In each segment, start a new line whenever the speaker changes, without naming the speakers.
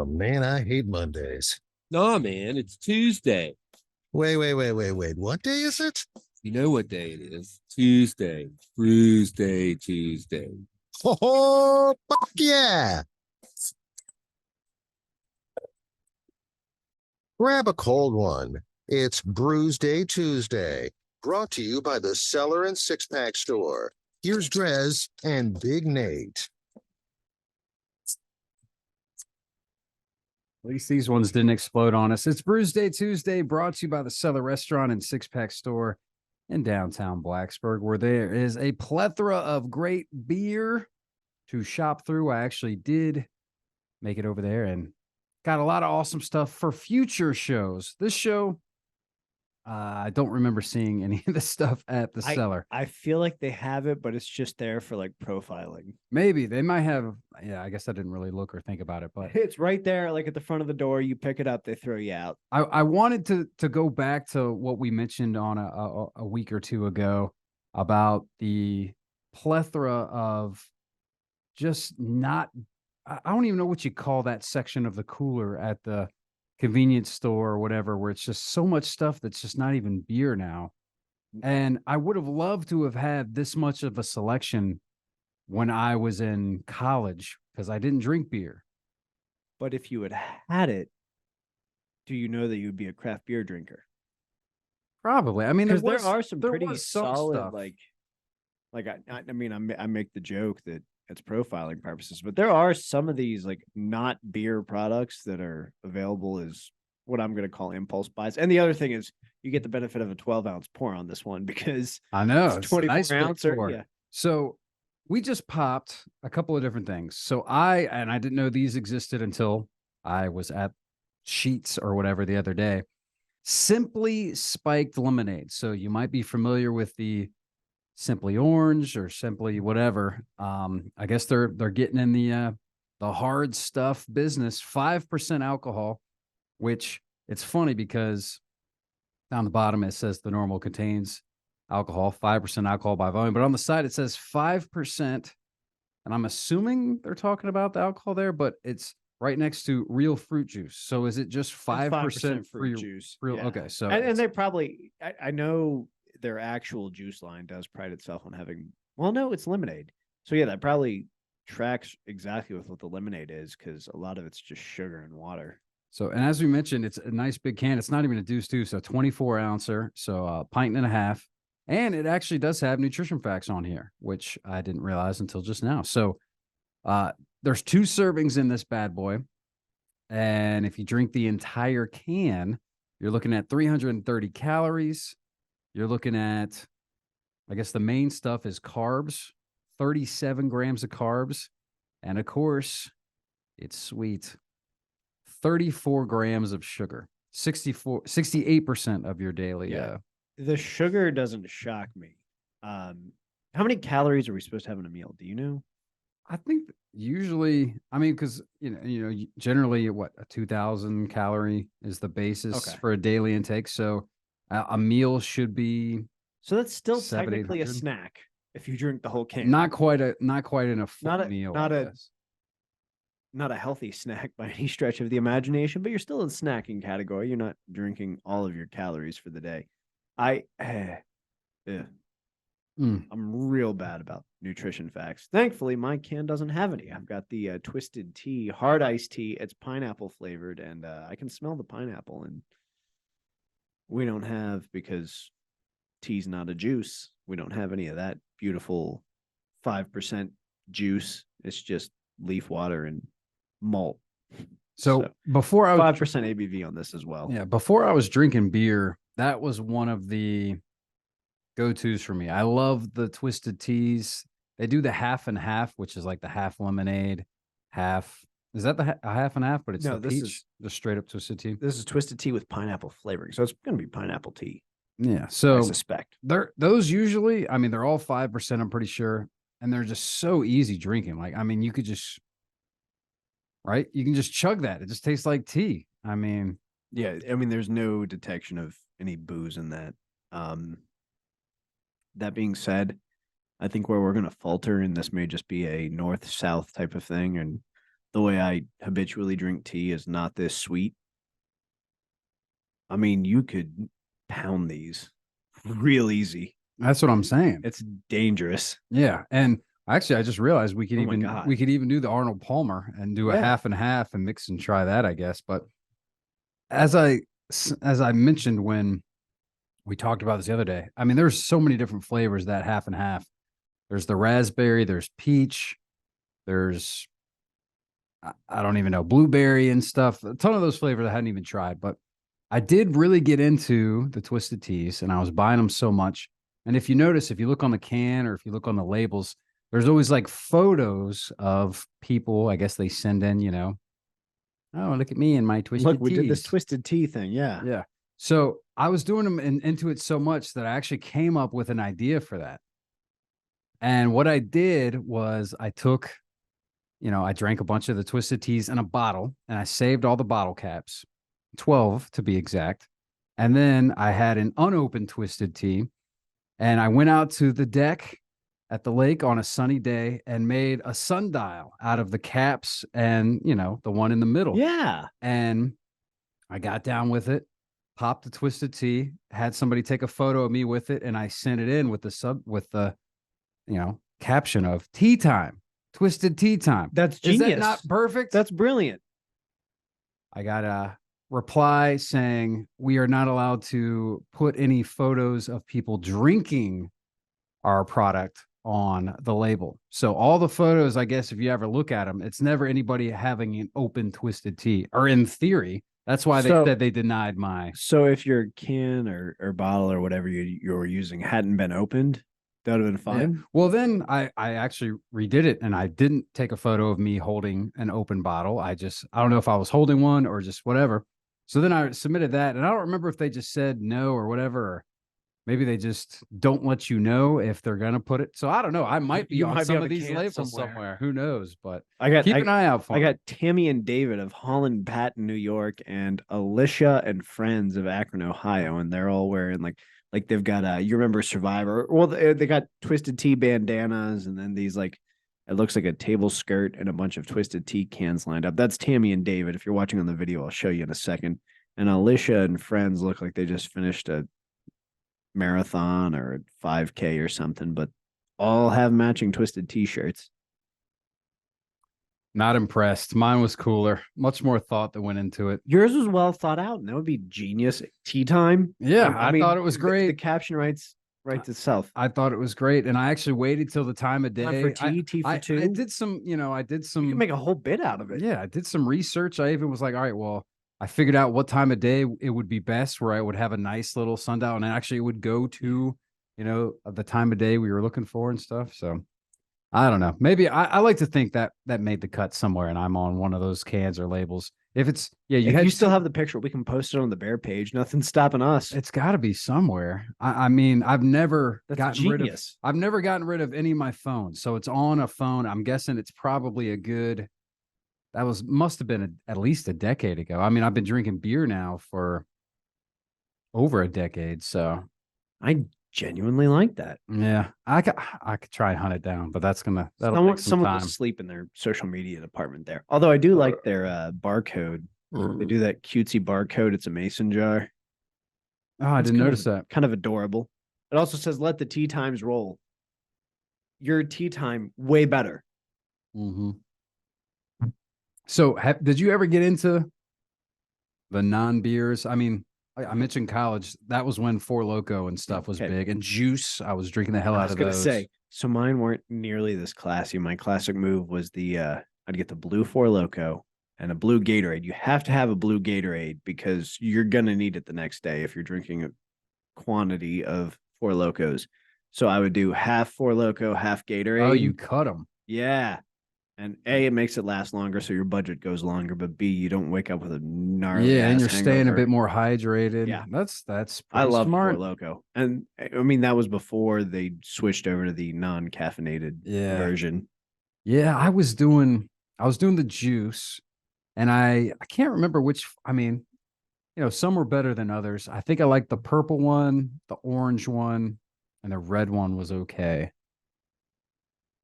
Oh man, I hate Mondays.
Nah, man, it's Tuesday.
Wait. What day is it?
You know what day it is? Tuesday. Brewsday, Tuesday.
Oh, fuck yeah. Grab a cold one. It's Brewsday Tuesday, brought to you by the Cellar and Six Pack Store. Here's DreZ and Big Nate.
At least these ones didn't explode on us. It's Brewsday Tuesday, brought to you by the Cellar Restaurant and Six Pack Store in downtown Blacksburg, where there is a plethora of great beer to shop through. I actually did make it over there and got a lot of awesome stuff for future shows. This show, I don't remember seeing any of this stuff at the Cellar.
I feel like they have it, but it's just there for like profiling.
Maybe they might have. Yeah, I guess I didn't really look or think about it, but
It's right there, like at the front of the door. You pick it up, they throw you out.
I wanted to go back to what we mentioned on a week or two ago about the plethora of just not. I don't even know what you call that section of the cooler at the convenience store or whatever, where it's just so much stuff that's just not even beer now. And I would have loved to have had this much of a selection when I was in college because I didn't drink beer.
But if you had had it, do you know that you'd be a craft beer drinker?
Probably. I mean,
Because there are some
there
pretty
was some
solid,
stuff.
I mean, I make the joke that it's profiling purposes, but there are some of these like not beer products that are available as what I'm going to call impulse buys. And the other thing is you get the benefit of a 12-ounce pour on this one because
I know
it's
it's
24
nice
ounce or yeah.
So we just popped a couple of different things. So I didn't know these existed until I was at Sheets or whatever the other day. Simply spiked lemonade. So you might be familiar with the Simply Orange or Simply whatever. I guess they're getting in the hard stuff business. 5% alcohol, which it's funny because down the bottom it says the normal contains alcohol, 5% alcohol by volume, but on the side it says 5%, and I'm assuming they're talking about the alcohol there, but it's right next to real fruit juice. So is it just 5%
fruit juice?
Real,
Yeah.
okay, so
And they probably I know their actual juice line does pride itself on having, well, no, it's lemonade. So yeah, that probably tracks exactly with what the lemonade is because a lot of it's just sugar and water.
So, and as we mentioned, it's a nice big can. It's not even a deuce two, so 24 ouncer, so a pint and a half. And it actually does have nutrition facts on here, which I didn't realize until just now. So there's 2 servings in this bad boy. And if you drink the entire can, you're looking at 330 calories. You're looking at, I guess the main stuff is carbs, 37 grams of carbs. And of course, it's sweet. 34 grams of sugar, 68% of your daily.
Yeah. The sugar doesn't shock me. How many calories are we supposed to have in a meal? Do you know?
I think usually, I mean, because generally, what, a 2,000 calorie is the basis for a daily intake. So a meal should be.
So that's still
700,
technically a snack if you drink the whole can.
Not quite in a full meal.
Not a healthy snack by any stretch of the imagination, but you're still in snacking category. You're not drinking all of your calories for the day. I'm real bad about nutrition facts. Thankfully, my can doesn't have any. I've got the Twisted Tea, hard iced tea. It's pineapple flavored, and I can smell the pineapple. And we don't have, because tea's not a juice, we don't have any of that beautiful 5% juice. It's just leaf water and malt.
So before I was
5% ABV on this as well.
Yeah, before I was drinking beer, that was one of the go-tos for me. I love the Twisted Teas. They do the half and half, which is like the half lemonade, half. Is that the half and half? But it's
No,
the
this
peach,
is
the straight up Twisted Tea.
This is Twisted Tea with pineapple flavoring, so it's going to be pineapple tea.
Yeah, so
I suspect
those usually, I mean, they're all 5%. I'm pretty sure, and they're just so easy drinking. Like, I mean, you could just. Right? You can just chug that. It just tastes like tea. I mean,
yeah, I mean, there's no detection of any booze in that. That being said, I think where we're going to falter, and this may just be a north-south type of thing, and the way I habitually drink tea is not this sweet. I mean, you could pound these real easy.
That's what I'm saying.
It's dangerous.
Yeah, and actually, I just realized we could
Oh my God.
even do the Arnold Palmer and do a
Yeah.
half and half and mix and try that, I guess. But as I mentioned when we talked about this the other day, I mean, there's so many different flavors that half and half. There's the raspberry, there's peach, there's I don't even know, blueberry and stuff. A ton of those flavors I hadn't even tried, but I did really get into the twisted teas, and I was buying them so much. And if you notice, if you look on the can or if you look on the labels, there's always like photos of people. I guess they send in, oh, look at me and my twisted
Look, we did this
teas.
twisted tea thing. Yeah.
Yeah. So I was doing them into it so much that I actually came up with an idea for that. And what I did was I took, I drank a bunch of the twisted teas in a bottle and I saved all the bottle caps, 12 to be exact. And then I had an unopened twisted tea and I went out to the deck at the lake on a sunny day and made a sundial out of the caps and, the one in the middle.
Yeah.
And I got down with it, popped the twisted tea, had somebody take a photo of me with it, and I sent it in with the caption of tea time, twisted tea time.
That's
Is
genius.
that not perfect?
That's brilliant.
I got a reply saying we are not allowed to put any photos of people drinking our product on the label. So all the photos, I guess, if you ever look at them, it's never anybody having an open twisted tea, or in theory. That's why they said they denied my.
So if your can or bottle or whatever you were using hadn't been opened, that would have been fine.
Yeah. Well, then I actually redid it and I didn't take a photo of me holding an open bottle. I don't know if I was holding one or just whatever. So then I submitted that, and I don't remember if they just said no or whatever, or maybe they just don't let you know if they're going to put it. So I don't know. I might be on some of these labels somewhere. Who knows? But keep an eye out for
I got Tammy and David of Holland Pat in New York and Alicia and friends of Akron, Ohio. And they're all wearing like they've got you remember Survivor? Well, they got twisted tea bandanas and then these it looks like a table skirt and a bunch of twisted tea cans lined up. That's Tammy and David. If you're watching on the video, I'll show you in a second. And Alicia and friends look like they just finished a marathon or a 5K or something, but all have matching twisted t-shirts.
Not impressed. Mine was cooler. Much more thought that went into it.
Yours was well thought out, and that would be genius. Tea time.
Yeah, I mean, thought it was great.
The caption writes itself.
I thought it was great, and I actually waited till the time of day.
Time for tea, tea for two.
I did some, you can
make a whole bit out of it.
Yeah, I did some research. I even was like, all right, well, I figured out what time of day it would be best where I would have a nice little sundial, and actually it would go to, the time of day we were looking for and stuff. So I don't know. Maybe I like to think that made the cut somewhere, and I'm on one of those cans or labels. If it's
you still have the picture, we can post it on the Bear page. Nothing's stopping us.
It's got to be somewhere. I mean, I've never gotten rid of any of my phones, so it's on a phone. I'm guessing it's probably a good. Must have been at least a decade ago. I mean, I've been drinking beer now for over a decade, so
I genuinely like that.
Yeah, I could try and hunt it down, but that'll take some
someone
time.
will sleep in their social media department there. Although I do like their barcode. They do that cutesy barcode. It's a mason jar.
Oh, I didn't notice that.
Kind of adorable. It also says, "Let the tea times roll." Your tea time way better.
Mm-hmm. So, did you ever get into the non-beers? I mean, I mentioned college. That was when Four Loko and stuff was big, and juice. I was drinking the hell out of those. I was
gonna say, so mine weren't nearly this classy. My classic move was I'd get the blue Four Loko and a blue Gatorade. You have to have a blue Gatorade because you're gonna need it the next day if you're drinking a quantity of Four Lokos. So I would do half Four Loko, half Gatorade.
Oh, you cut them.
Yeah. And A, it makes it last longer, so your budget goes longer. But B, you don't wake up with a gnarly.
Yeah, and you're
hangover.
staying a bit more hydrated.
Yeah,
that's.
I love
smart.
Four Loko, and I mean that was before they switched over to the non-caffeinated version.
Yeah, I was doing the juice, and I can't remember which. I mean, some were better than others. I think I liked the purple one, the orange one, and the red one was okay.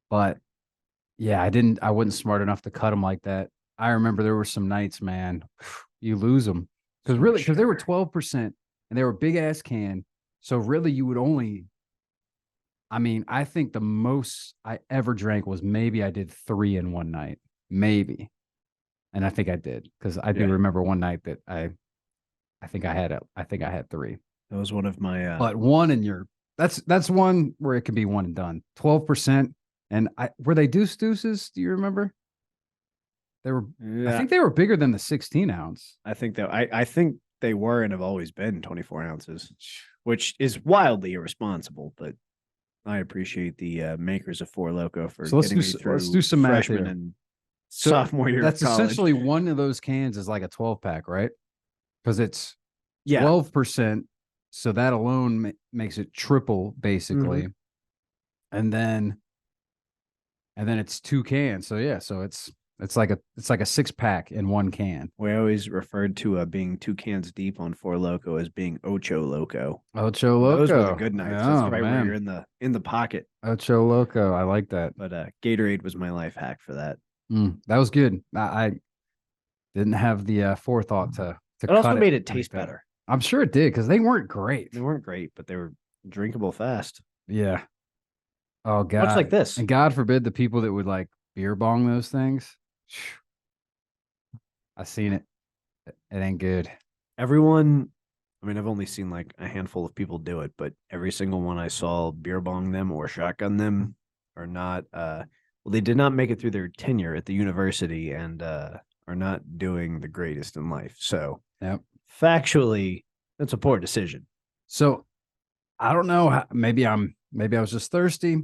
But yeah, I wasn't smart enough to cut them like that. I remember there were some nights, man, you lose them because
For
really, because they were
sure.
12% and they were big ass can. So really, you would only. I mean, I think the most I ever drank was maybe I did 3 in one night, maybe, and I think I did because I do
Yeah.
remember one night that I think I think I had 3,
That was one of my
but one in your that's one where it can be one and done. 12%, and I were they deuces? Do you remember? They were. I
yeah,
think they were bigger than the 16 ounce.
I think that I think they were and have always been 24 ounces, which is wildly irresponsible, but I appreciate the makers of Four Loco for
So
getting me
let's
through
do some math
freshman
here.
and
So
sophomore year of
that's
college.
essentially one of those cans is like a 12 pack, right? Because it's
Yeah.
12%. So that alone makes it triple basically.
Mm-hmm.
And then it's 2 cans. So yeah, so it's like a 6-pack in one can.
We always referred to being 2 cans deep on Four Loco as being Ocho Loco.
Ocho
And
Loco.
those were the good nights.
Oh,
That's right where
man.
you're in the pocket.
Ocho Loco. I like that.
But Gatorade was my life hack for that.
That was good. I didn't have the forethought to
It also
cut
made it
like
taste
that.
better.
I'm sure it did because they weren't great.
They weren't great, but they were drinkable fast.
Yeah. Oh God.
Much like this.
And God forbid the people that would like beer bong those things. I seen it. It ain't good.
Everyone, I mean, I've only seen like a handful of people do it, but every single one I saw beer bong them or shotgun them are not well, they did not make it through their tenure at the university and are not doing the greatest in life. So
Yep.
factually, that's a poor decision.
So I don't know. Maybe I was just thirsty.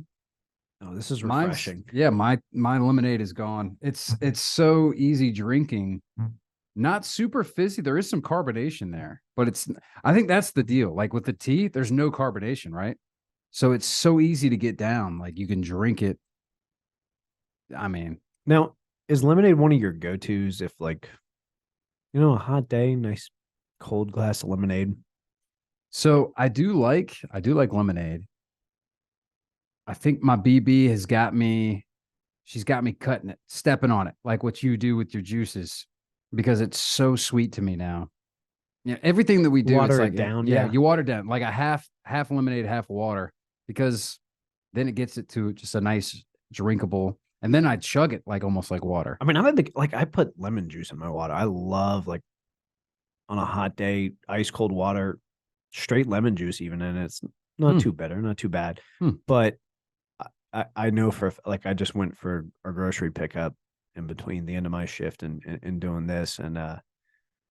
Oh, this is
Mine's-
refreshing.
Yeah, my lemonade is gone. It's so easy drinking. Not super fizzy. There is some carbonation there, but I think that's the deal. Like with the tea, there's no carbonation, right? So it's so easy to get down. Like you can drink it. I mean,
Now, is lemonade one of your go-tos if like, a hot day, nice cold glass of lemonade?
so I do like lemonade. I think my BB has got me. She's got me cutting it, stepping on it, like what you do with your juices, because it's so sweet to me now. Yeah, everything that we do,
Water
it's
it
like
down,
Yeah,
yeah.
you water it down like a half lemonade, half water, because then it gets it to just a nice drinkable. And then I chug it like almost like water.
I mean, I'm a big like I put lemon juice in my water. I love like on a hot day, ice cold water, straight lemon juice even, and it's not too bitter, not too bad. But I know for like I just went for a grocery pickup in between the end of my shift and doing this, and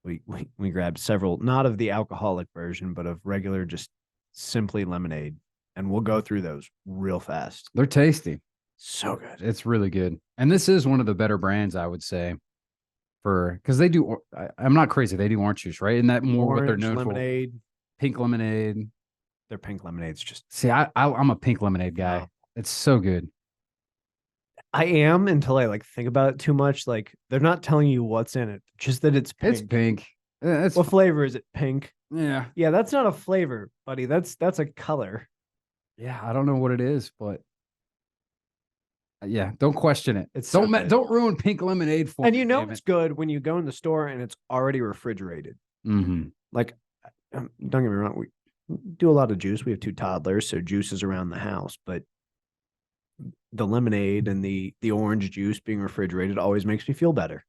we grabbed several, not of the alcoholic version, but of regular, just simply lemonade, and we'll go through those real fast.
They're tasty.
So good.
It's really good. And this is one of the better brands, I would say, because they do. I'm not crazy. They do orange juice, right? Isn't that more what they're
Orange
known
lemonade.
for? Pink lemonade.
Their pink lemonade's just.
See, I'm a pink lemonade guy.
Wow.
It's so good.
I am until I like think about it too much. Like they're not telling you what's in it, just that it's pink.
It's pink. It's
What flavor is it? Pink.
Yeah.
Yeah, that's not a flavor, buddy. That's a color.
Yeah, I don't know what it is, but yeah, don't question it.
It's so good.
Don't ruin pink lemonade for
And
me.
you know
David.
it's good when you go in the store and it's already refrigerated.
Mhm.
Like, don't get me wrong, we do a lot of juice. We have 2 toddlers, so juice is around the house. But the lemonade and the orange juice being refrigerated always makes me feel better.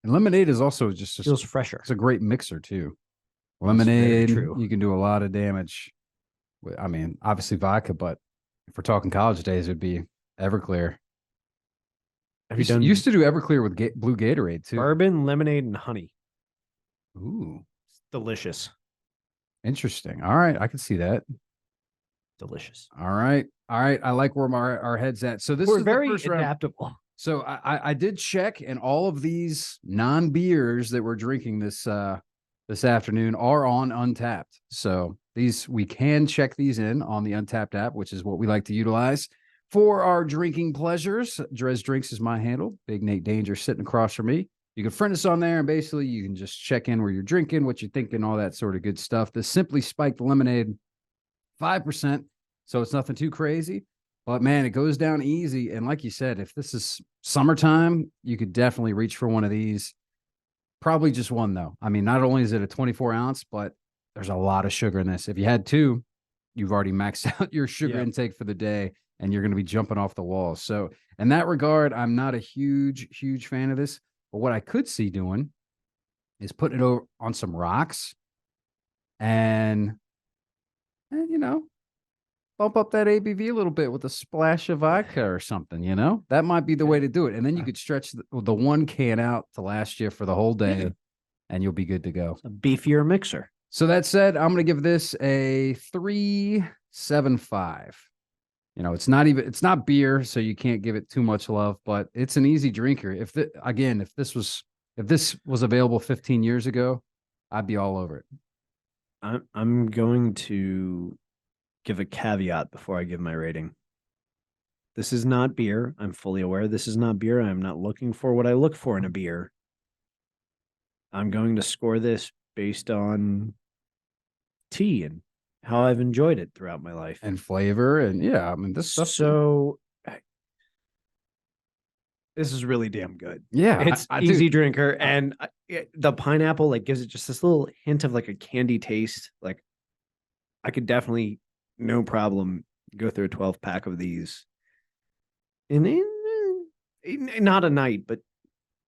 And lemonade is also just
Feels fresher.
it's a great mixer too.
very
Lemonade,
true.
you can do a lot of damage. I mean, obviously vodka, but if we're talking college days, it'd be Everclear.
Have you done
Used to do Everclear with blue Gatorade too.
bourbon, lemonade, and honey?
Ooh,
It's delicious.
interesting. All right, I can see that.
Delicious.
All right. I like where our head's at. So this
We're
is
very
the first round.
adaptable.
So I did check, and all of these non-beers that we're drinking this afternoon are on Untapped. So we can check these in on the Untapped app, which is what we like to utilize for our drinking pleasures. DreZ Drinks is my handle. Big Nate Danger sitting across from me. You can friend us on there, and basically you can just check in where you're drinking, what you're thinking, all that sort of good stuff. The Simply Spiked Lemonade, 5%. So it's nothing too crazy. But man, it goes down easy. And like you said, if this is summertime, you could definitely reach for one of these. Probably just one, though. I mean, not only is it a 24 ounce, but there's a lot of sugar in this. If you had two, you've already maxed out your sugar intake for the day, and you're going to be jumping off the walls. So in that regard, I'm not a huge fan of this. But what I could see doing is putting it over on some rocks and you know, bump up that ABV a little bit with a splash of vodka or something, that might be the way to do it. And then you could stretch the one can out to last you for the whole day and you'll be good to go.
A beefier mixer.
So that said, I'm going to give this a 3.75. It's not beer, so you can't give it too much love, but it's an easy drinker. If this was available 15 years ago, I'd be all over it.
I'm going to give a caveat before I give my rating. This is not beer. I'm fully aware this is not beer. I'm not looking for what I look for in a beer. I'm going to score this based on tea and how I've enjoyed it throughout my life.
And flavor, and I mean, this stuff.
So this is really damn good.
Yeah,
it's easy drinker, and the pineapple gives it just this little hint of a candy taste. I could definitely, no problem, go through a 12-pack of these in not a night, but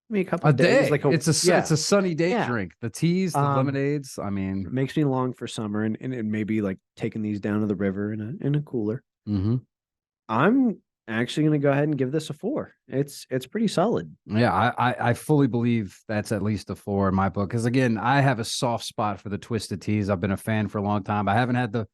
maybe a couple of days.
Day. It's a sunny day drink. The teas, the lemonades. I mean,
it makes me long for summer, and maybe taking these down to the river in a cooler.
Mm-hmm.
I'm actually going to go ahead and give this a 4. It's pretty solid.
Yeah, I fully believe that's at least a 4 in my book. Because again, I have a soft spot for the twisted teas. I've been a fan for a long time. I haven't had a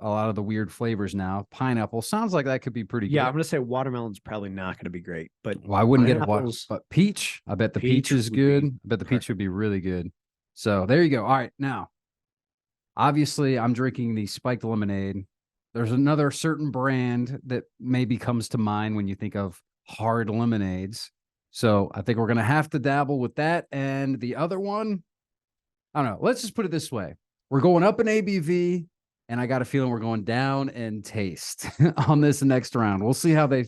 lot of the weird flavors now. Pineapple sounds like that could be pretty good.
Yeah, I'm going to say watermelon's probably not going to be great, but
I wouldn't get but peach. I bet the peach is good. I bet the peach would be really good. So there you go. All right, now, obviously, I'm drinking the spiked lemonade. There's another certain brand that maybe comes to mind when you think of hard lemonades. So I think we're going to have to dabble with that. And the other one, I don't know. Let's just put it this way. We're going up in ABV, and I got a feeling we're going down in taste on this next round. We'll see how they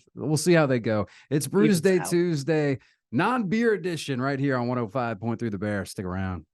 go. It's Brewsday Tuesday, non-beer edition right here on 105.3 The Bear. Stick around.